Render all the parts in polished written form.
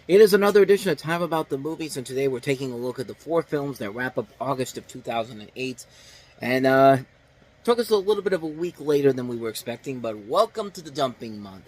It is another edition of Time About the Movies, and today we're taking a look at the 4 films that wrap up August of 2008. And took us a little bit of a week later than we were expecting, but welcome to the dumping month.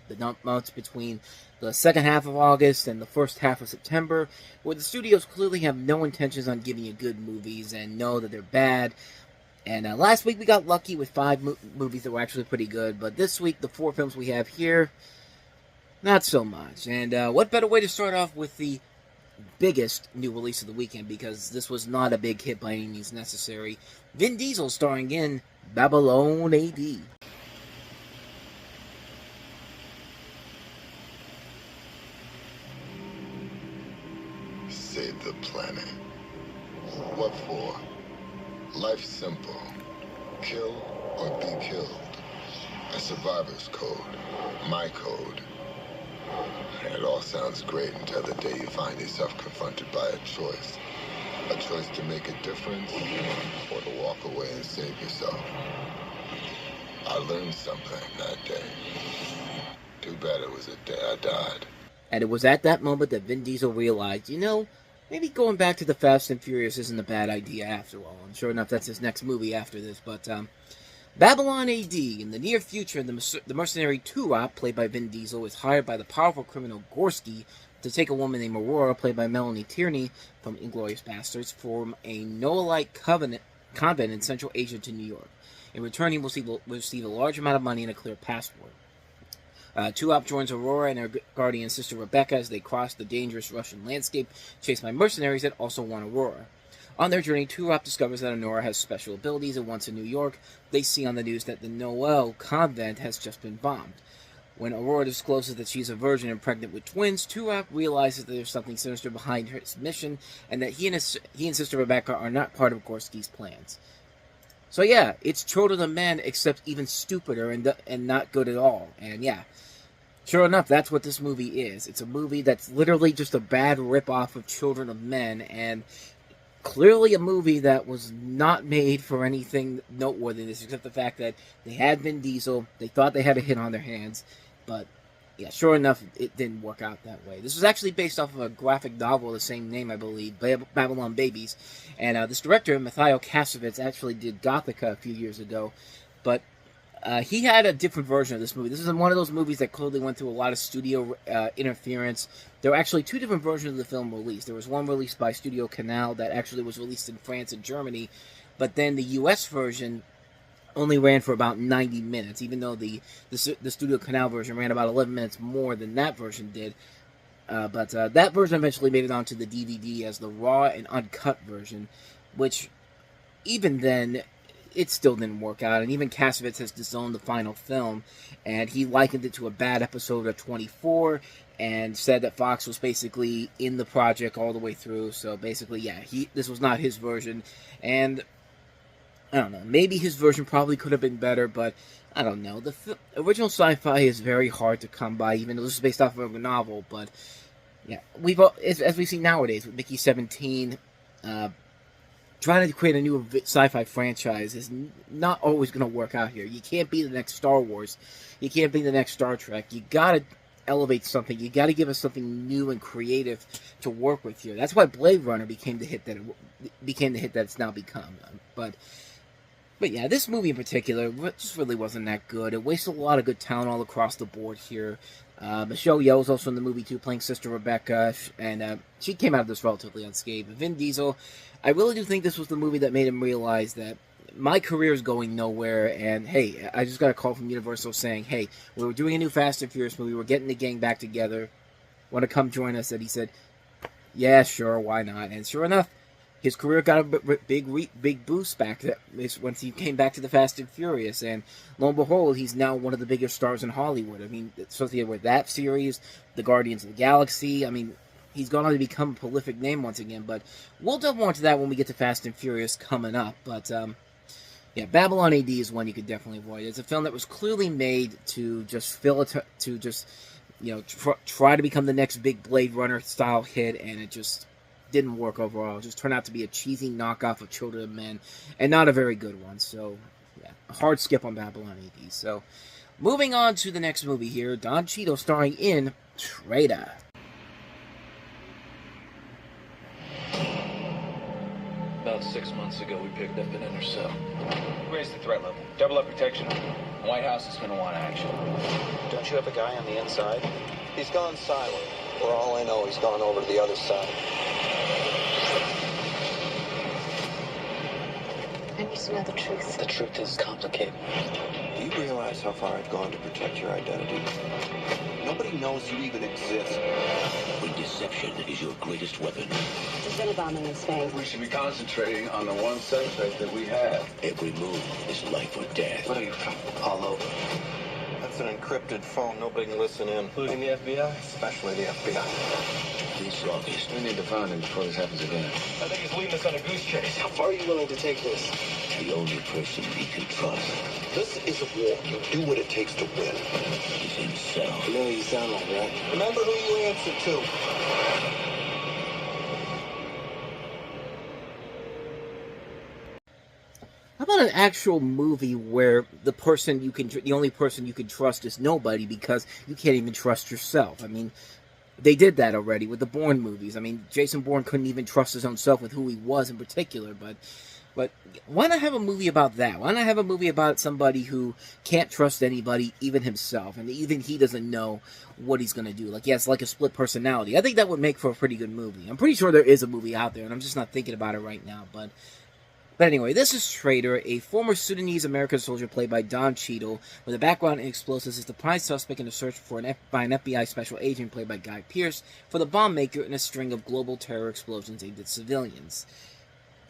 The dump month between the second half of August and the first half of September, where the studios clearly have no intentions on giving you good movies and know that they're bad. And last week we got lucky with 5 movies that were actually pretty good, but this week the 4 films we have here, not so much. And what better way to start off with the biggest new release of the weekend, because this was not a big hit by any means necessary. Vin Diesel starring in Babylon AD. Save the planet. What for? Life's simple. Kill or be killed. A survivor's code. My code. And it all sounds great until the day you find yourself confronted by a choice. A choice to make a difference or to walk away and save yourself. I learned something that day. Too bad it was the day I died. And it was at that moment that Vin Diesel realized, maybe going back to the Fast and Furious isn't a bad idea after all. And sure enough, that's his next movie after this. But Babylon AD, in the near future, the mercenary Turok, played by Vin Diesel, is hired by the powerful criminal Gorski to take a woman named Aurora, played by Melanie Tierney from Inglourious Basterds, from a Noahite convent in Central Asia to New York. In return, he will receive a large amount of money and a clear passport. Turok joins Aurora and her guardian sister Rebecca as they cross the dangerous Russian landscape, chased by mercenaries that also want Aurora. On their journey, Turok discovers that Aurora has special abilities, and once in New York, they see on the news that the Noel convent has just been bombed. When Aurora discloses that she's a virgin and pregnant with twins, Turok realizes that there's something sinister behind his mission, and that he and sister Rebecca are not part of Gorski's plans. So yeah, it's Children of Men, except even stupider and not good at all. And yeah, sure enough, that's what this movie is. It's a movie that's literally just a bad rip-off of Children of Men, and clearly a movie that was not made for anything noteworthy, except the fact that they had Vin Diesel, they thought they had a hit on their hands, but yeah, sure enough, it didn't work out that way. This was actually based off of a graphic novel of the same name, I believe, Babylon Babies, and this director, Mathieu Kassovitz, actually did Gothica a few years ago, but he had a different version of this movie. This is one of those movies that clearly went through a lot of studio interference. There were actually 2 different versions of the film released. There was one released by Studio Canal that actually was released in France and Germany, but then the US version only ran for about 90 minutes, even though the Studio Canal version ran about 11 minutes more than that version did. But that version eventually made it onto the DVD as the raw and uncut version, which even then, it still didn't work out, and even Kassovitz has disowned the final film, and he likened it to a bad episode of 24, and said that Fox was basically in the project all the way through. So basically, yeah, this was not his version, and I don't know, maybe his version probably could have been better, but I don't know. The original sci-fi is very hard to come by, even though this is based off of a novel, but yeah, as we see nowadays with Mickey 17, trying to create a new sci-fi franchise is not always going to work out here. You can't be the next Star Wars. You can't be the next Star Trek. You got to elevate something. You got to give us something new and creative to work with here. That's why Blade Runner became the hit that it's now become. But yeah, this movie in particular just really wasn't that good. It wasted a lot of good talent all across the board here. Michelle Yeoh is also in the movie too, playing Sister Rebecca, and she came out of this relatively unscathed. Vin Diesel, I really do think this was the movie that made him realize that my career is going nowhere, and hey, I just got a call from Universal saying, hey, we were doing a new Fast and Furious movie, we're getting the gang back together, want to come join us? And he said, yeah, sure, why not? And sure enough, his career got a big boost back once he came back to the Fast and Furious, and lo and behold, he's now one of the biggest stars in Hollywood. I mean, associated with that series, the Guardians of the Galaxy. I mean, he's gone on to become a prolific name once again, but we'll delve more into that when we get to Fast and Furious coming up. But yeah, Babylon AD is one you could definitely avoid. It's a film that was clearly made to just try to become the next big Blade Runner style hit, and it just didn't work overall. It just turned out to be a cheesy knockoff of Children of Men, and not a very good one. So yeah, a hard skip on Babylon AD. So moving on to the next movie here, Don Cheadle starring in Traitor. About 6 months ago, we picked up an intercept. Raise the threat level. Double up protection. The White House is going to want action. Don't you have a guy on the inside? He's gone silent. For all I know, he's gone over to the other side. I need to know the truth. The truth is complicated. Do you realize how far I've gone to protect your identity? Nobody knows you even exist. When deception is your greatest weapon. There's been a bomb in this bank. We should be concentrating on the one suspect that we have. Every move is life or death. What are you from? All over. That's an encrypted phone. Nobody can listen in. Including the FBI? Especially the FBI. This August, We need to find him before this happens again. I think he's leading us on a goose chase. How far are you willing to take this? the only person he can trust This is a war. You do what it takes to win. is himself. You know who you sound like, right? Remember who you answer to. How about an actual movie where the only person you can trust is nobody because you can't even trust yourself? I mean, they did that already with the Bourne movies. I mean, Jason Bourne couldn't even trust his own self with who he was in particular, but why not have a movie about that? Why not have a movie about somebody who can't trust anybody, even himself, and even he doesn't know what he's going to do? Like, yes, like a split personality. I think that would make for a pretty good movie. I'm pretty sure there is a movie out there, and I'm just not thinking about it right now, But anyway, this is Traitor, a former Sudanese-American soldier played by Don Cheadle, with a background in explosives, is the prime suspect in a search by an FBI special agent played by Guy Pearce for the bomb maker in a string of global terror explosions aimed at civilians.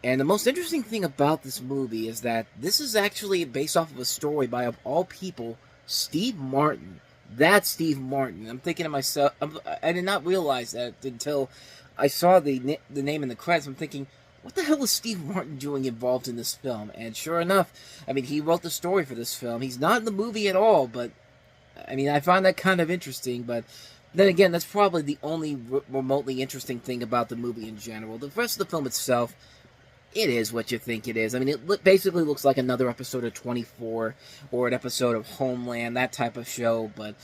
And the most interesting thing about this movie is that this is actually based off of a story by, of all people, Steve Martin. That's Steve Martin. I'm thinking to myself, I did not realize that until I saw the name in the credits. I'm thinking, what the hell is Steve Martin doing involved in this film? And sure enough, I mean, he wrote the story for this film. He's not in the movie at all, but, I mean, I find that kind of interesting, but then again, that's probably the only remotely interesting thing about the movie in general. The rest of the film itself, it is what you think it is. I mean, it basically looks like another episode of 24 or an episode of Homeland, that type of show, but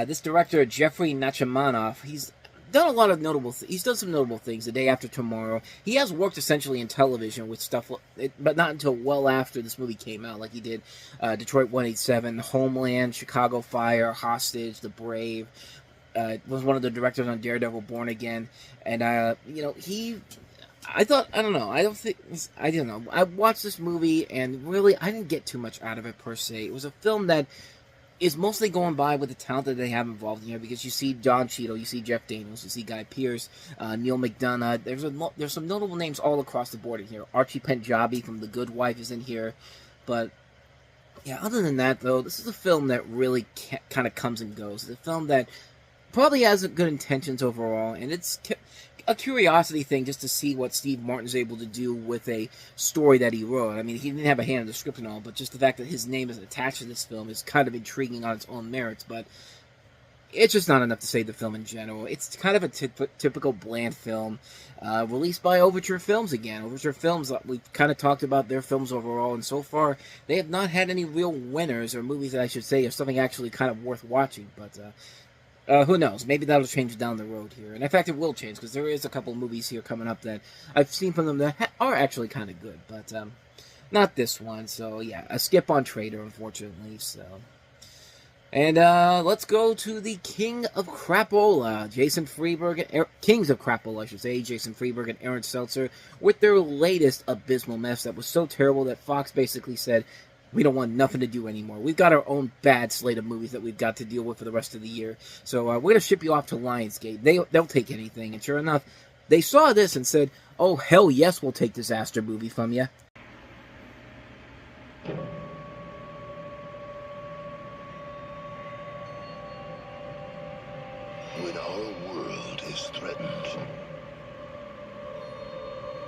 this director, Jeffrey Nachmanoff, he's done a lot of notable he's done some notable things. The Day After Tomorrow. He has worked essentially in television with stuff, but not until well after this movie came out. Like he did Detroit 187, Homeland, Chicago Fire, Hostage, The Brave. Was one of the directors on Daredevil Born Again. And, you know, I don't know. I watched this movie and really I didn't get too much out of it per se. It was a film that is mostly going by with the talent that they have involved in here, because you see Don Cheadle, you see Jeff Daniels, you see Guy Pearce, Neil McDonough. There's some notable names all across the board in here. Archie Panjabi from The Good Wife is in here. But, yeah, other than that, though, this is a film that really kind of comes and goes. It's a film that probably has good intentions overall, and it's a curiosity thing just to see what Steve Martin's able to do with a story that he wrote. I mean, he didn't have a hand in the script and all, but just the fact that his name is attached to this film is kind of intriguing on its own merits, but it's just not enough to save the film in general. It's kind of a typical bland film, released by Overture Films again. Overture Films, we've kind of talked about their films overall, and so far, they have not had any real winners, or movies that I should say, or something actually kind of worth watching, but who knows? Maybe that'll change down the road here. And in fact, it will change, because there is a couple of movies here coming up that I've seen from them that are actually kind of good. But not this one. So, yeah, a skip on Traitor, unfortunately. So, and let's go to the King of Crapola, Jason Freeberg, Kings of Crapola, I should say, Jason Freeberg and Aaron Seltzer, with their latest abysmal mess that was so terrible that Fox basically said, we don't want nothing to do anymore. We've got our own bad slate of movies that we've got to deal with for the rest of the year. So we're going to ship you off to Lionsgate. They'll take anything. And sure enough, they saw this and said, oh, hell yes, we'll take this Aster movie from you. When our world is threatened,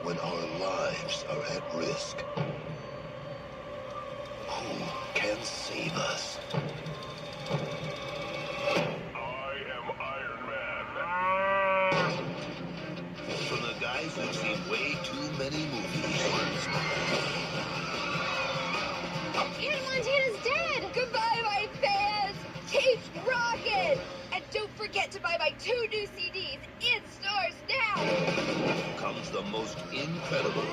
when our lives are at risk, who can save us? I am Iron Man. From the guys who've seen way too many movies. Hannah Montana's dead! Goodbye, my fans! Keep rockin'! And don't forget to buy my 2 new CDs in stores now! comes the most incredible,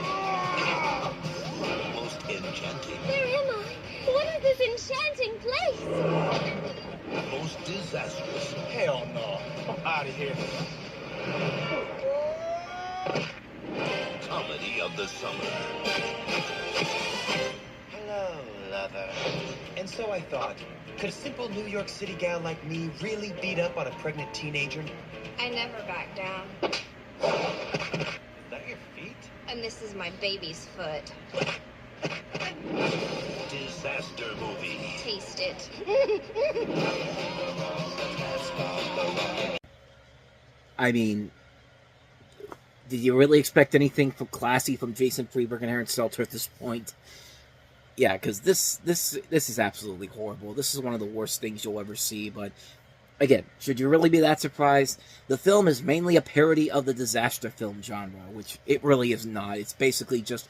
most enchanting, Where am I? What is this enchanting place? most disastrous, Hell no. I'm out of here. comedy of the summer. Hello, lover. And so I thought, could a simple New York City gal like me really beat up on a pregnant teenager? I never back down. Is that your feet? And this is my baby's foot. Disaster movie. Taste it. I mean, did you really expect anything from classy from Jason Friedberg and Aaron Seltzer at this point? Yeah, because this is absolutely horrible. This is one of the worst things you'll ever see. But again, should you really be that surprised? The film is mainly a parody of the disaster film genre, which it really is not. It's basically just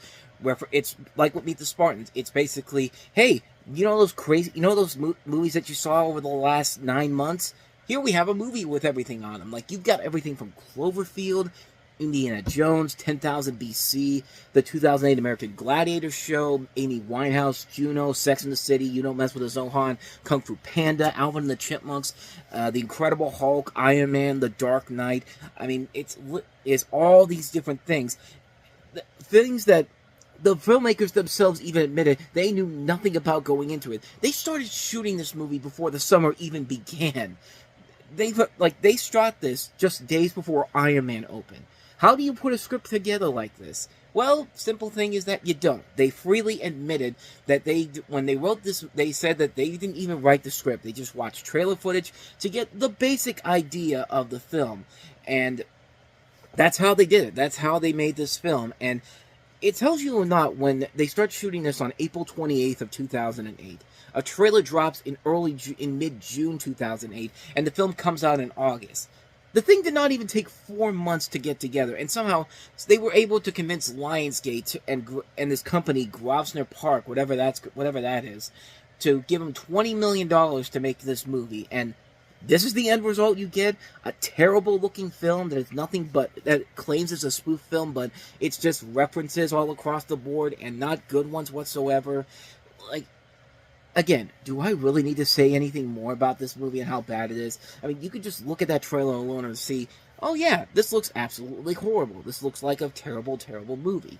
it's like with Meet the Spartans. It's basically, hey, you know those movies that you saw over the last 9 months? Here we have a movie with everything on them. Like, you've got everything from Cloverfield, Indiana Jones, 10,000 BC, the 2008 American Gladiator show, Amy Winehouse, Juno, Sex and the City, You Don't Mess with a Zohan, Kung Fu Panda, Alvin and the Chipmunks, The Incredible Hulk, Iron Man, The Dark Knight. I mean, it's all these different things. Things that the filmmakers themselves even admitted they knew nothing about going into it. They started shooting this movie before the summer even began. They shot this just days before Iron Man opened. How do you put a script together like this? Well, simple thing is that you don't. They freely admitted that when they wrote this, they said that they didn't even write the script. They just watched trailer footage to get the basic idea of the film. And that's how they did it. That's how they made this film. And it tells you or not, when they start shooting this on April 28th of 2008. A trailer drops in mid-June 2008, and the film comes out in August. The thing did not even take 4 months to get together, and somehow they were able to convince Lionsgate and this company, Grosvenor Park, whatever that is, to give them $20 million to make this movie. And this is the end result you get: a terrible-looking film that is nothing but, that claims it's a spoof film, but it's just references all across the board and not good ones whatsoever. Like, again, do I really need to say anything more about this movie and how bad it is? I mean, you could just look at that trailer alone and see, oh yeah, this looks absolutely horrible. This looks like a terrible, terrible movie.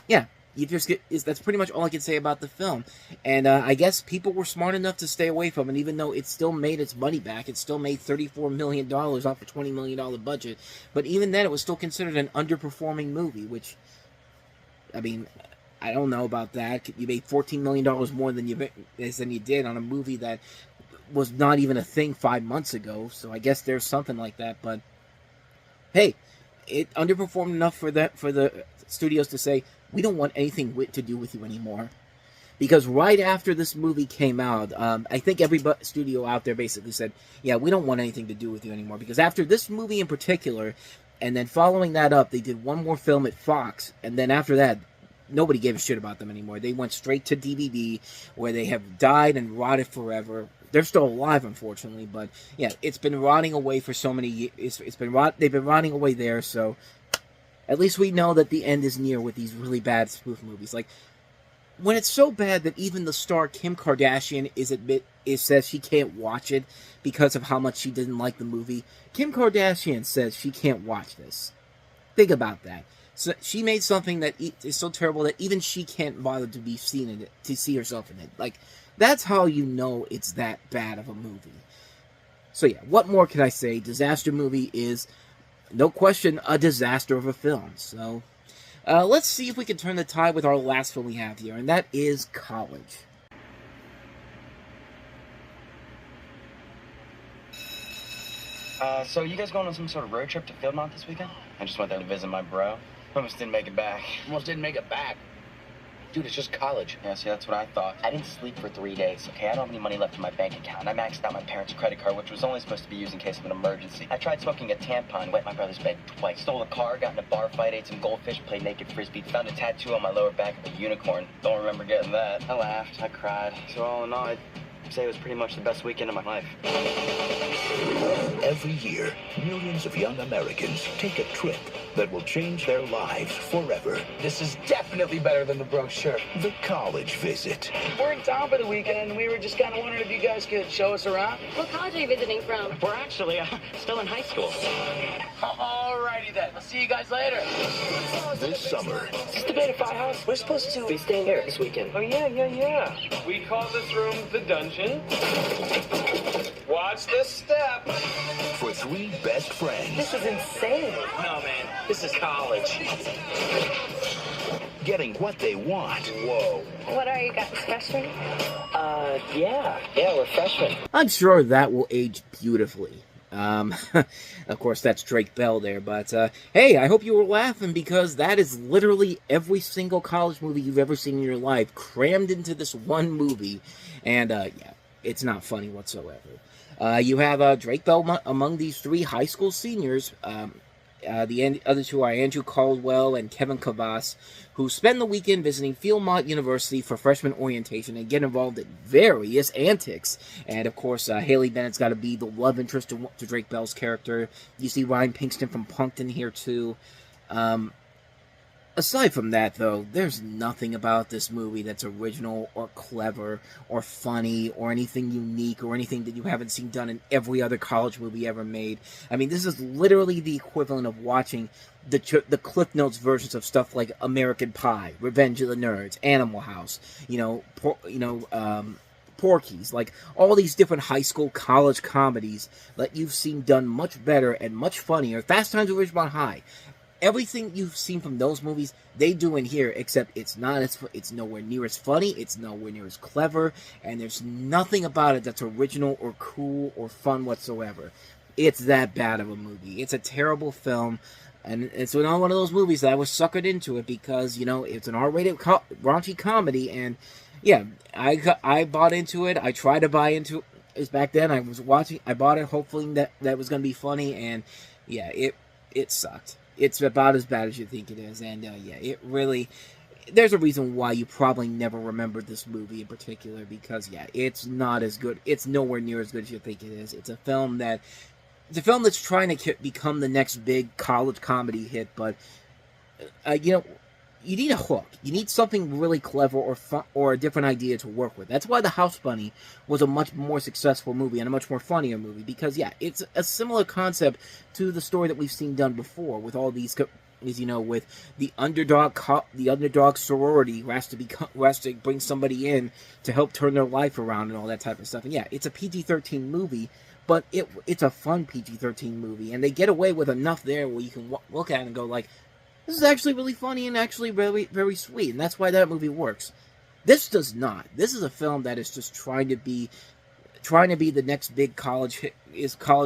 Yeah, that's pretty much all I can say about the film. And I guess people were smart enough to stay away from it, even though it still made its money back. It still made $34 million off a $20 million budget. But even then, it was still considered an underperforming movie, which, I mean, I don't know about that. You made $14 million more than you did on a movie that was not even a thing 5 months ago. So I guess there's something like that. But hey, it underperformed enough for the studios to say, we don't want anything to do with you anymore. Because right after this movie came out, I think every studio out there basically said, yeah, we don't want anything to do with you anymore. Because after this movie in particular, and then following that up, they did one more film at Fox, and then after that, nobody gave a shit about them anymore. They went straight to DVD, where they have died and rotted forever. They're still alive, unfortunately, but yeah, it's been rotting away for so many years. They've been rotting away there, so at least we know that the end is near with these really bad spoof movies. Like, when it's so bad that even the star Kim Kardashian says she can't watch it because of how much she didn't like the movie. Kim Kardashian says she can't watch this. Think about that. So she made something that is so terrible that even she can't bother to be seen in it, to see herself in it. Like, that's how you know it's that bad of a movie. So yeah, what more can I say? Disaster movie is, no question, a disaster of a film. So let's see if we can turn the tide with our last film we have here, and that is College. So you guys going on some sort of road trip to Philmont this weekend? I just went there to visit my bro. Almost didn't make it back. Almost didn't make it back. Dude, it's just college. Yeah, see, that's what I thought. I didn't sleep for 3 days, okay? I don't have any money left in my bank account. I maxed out my parents' credit card, which was only supposed to be used in case of an emergency. I tried smoking a tampon, wet my brother's bed twice. Stole a car, got in a bar fight, ate some goldfish, played naked frisbee, found a tattoo on my lower back of a unicorn. Don't remember getting that. I laughed, I cried. So all in all, I'd say it was pretty much the best weekend of my life. Every year, millions of young Americans take a trip that will change their lives forever. This is definitely better than the brochure. The College Visit. We're in town for the weekend, and we were just kind of wondering if you guys could show us around. What college are you visiting from? We're actually still in high school. Alrighty then. We'll see you guys later. This summer, Is this the Beta Phi house? We're supposed to be staying here this weekend. Oh, yeah. We call this room the dungeon. Watch the step. for 3 best friends. This is insane. No, man. This is college. Getting what they want. Whoa. What are you guys, freshmen? Yeah, we're freshmen. I'm sure that will age beautifully. Of course, that's Drake Bell there, but, hey, I hope you were laughing because that is literally every single college movie you've ever seen in your life crammed into this one movie, and, yeah, it's not funny whatsoever. You have, Drake Bell among these 3 high school seniors, the other 2 are Andrew Caldwell and Kevin Cavas, who spend the weekend visiting Philmont University for freshman orientation and get involved in various antics. And, of course, Haley Bennett's got to be the love interest to Drake Bell's character. You see Ryan Pinkston from Punked in here, too. Aside from that, though, there's nothing about this movie that's original or clever or funny or anything unique or anything that you haven't seen done in every other college movie ever made. I mean, this is literally the equivalent of watching the Cliff Notes versions of stuff like American Pie, Revenge of the Nerds, Animal House, Porky's, like all these different high school, college comedies that you've seen done much better and much funnier. Fast Times at Ridgemont High. Everything you've seen from those movies, they do in here, except it's nowhere near as funny, it's nowhere near as clever, and there's nothing about it that's original or cool or fun whatsoever. It's that bad of a movie. It's a terrible film, and it's one of those movies that I was suckered into it because, it's an R-rated raunchy comedy, and yeah, I bought into it. I tried to buy into it. Back then, I bought it hoping that was going to be funny, and yeah, it sucked. It's about as bad as you think it is, and yeah, it really, there's a reason why you probably never remembered this movie in particular, because yeah, it's not as good, it's nowhere near as good as you think it is. It's a film that's trying to become the next big college comedy hit, but, you need a hook. You need something really clever or fun, or a different idea to work with. That's why The House Bunny was a much more successful movie and a much more funnier movie. Because, yeah, it's a similar concept to the story that we've seen done before with all these, with the underdog sorority who has to bring somebody in to help turn their life around and all that type of stuff. And yeah, it's a PG-13 movie, but it's a fun PG-13 movie. And they get away with enough there where you can look at it and go like, this is actually really funny and actually very, very sweet, and that's why that movie works. This does not. This is a film that is just trying to be the next big college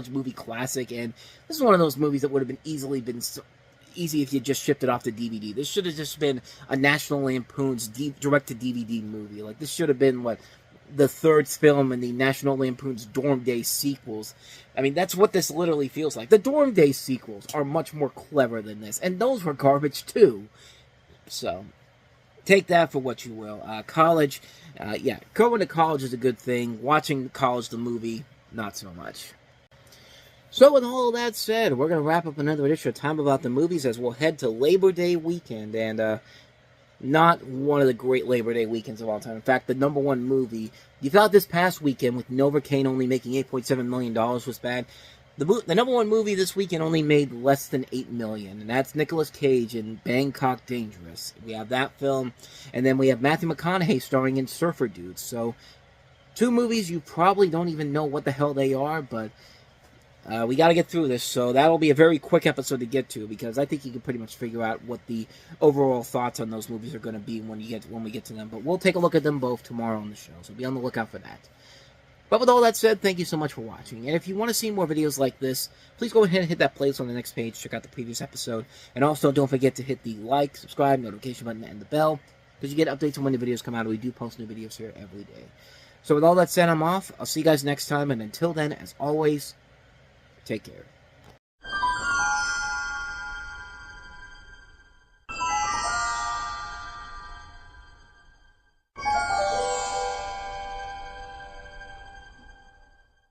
movie classic, and this is one of those movies that would have been easy if you just shipped it off to DVD. This should have just been a National Lampoon's direct-to-DVD movie. Like, this should have been, the 3rd film in the National Lampoon's Dorm Day sequels. I mean, that's what this literally feels like. The Dorm Day sequels are much more clever than this, and those were garbage too. So, take that for what you will. College, yeah, going to college is a good thing. Watching College the movie, not so much. So with all that said, we're going to wrap up another edition of Time About the Movies as we'll head to Labor Day weekend, and not one of the great Labor Day weekends of all time. In fact, the #1 movie, you thought this past weekend with Novocaine only making $8.7 million was bad. The #1 movie this weekend only made less than $8 million, and that's Nicolas Cage in Bangkok Dangerous. We have that film, and then we have Matthew McConaughey starring in Surfer Dudes. So, 2 movies you probably don't even know what the hell they are, but we got to get through this, so that'll be a very quick episode to get to, because I think you can pretty much figure out what the overall thoughts on those movies are going to be when we get to them. But we'll take a look at them both tomorrow on the show, so be on the lookout for that. But with all that said, thank you so much for watching, and if you want to see more videos like this, please go ahead and hit that playlist on the next page, check out the previous episode, and also don't forget to hit the like, subscribe, notification button, and the bell, because you get updates on when the videos come out, and we do post new videos here every day. So with all that said, I'm off. I'll see you guys next time, and until then, as always, take care.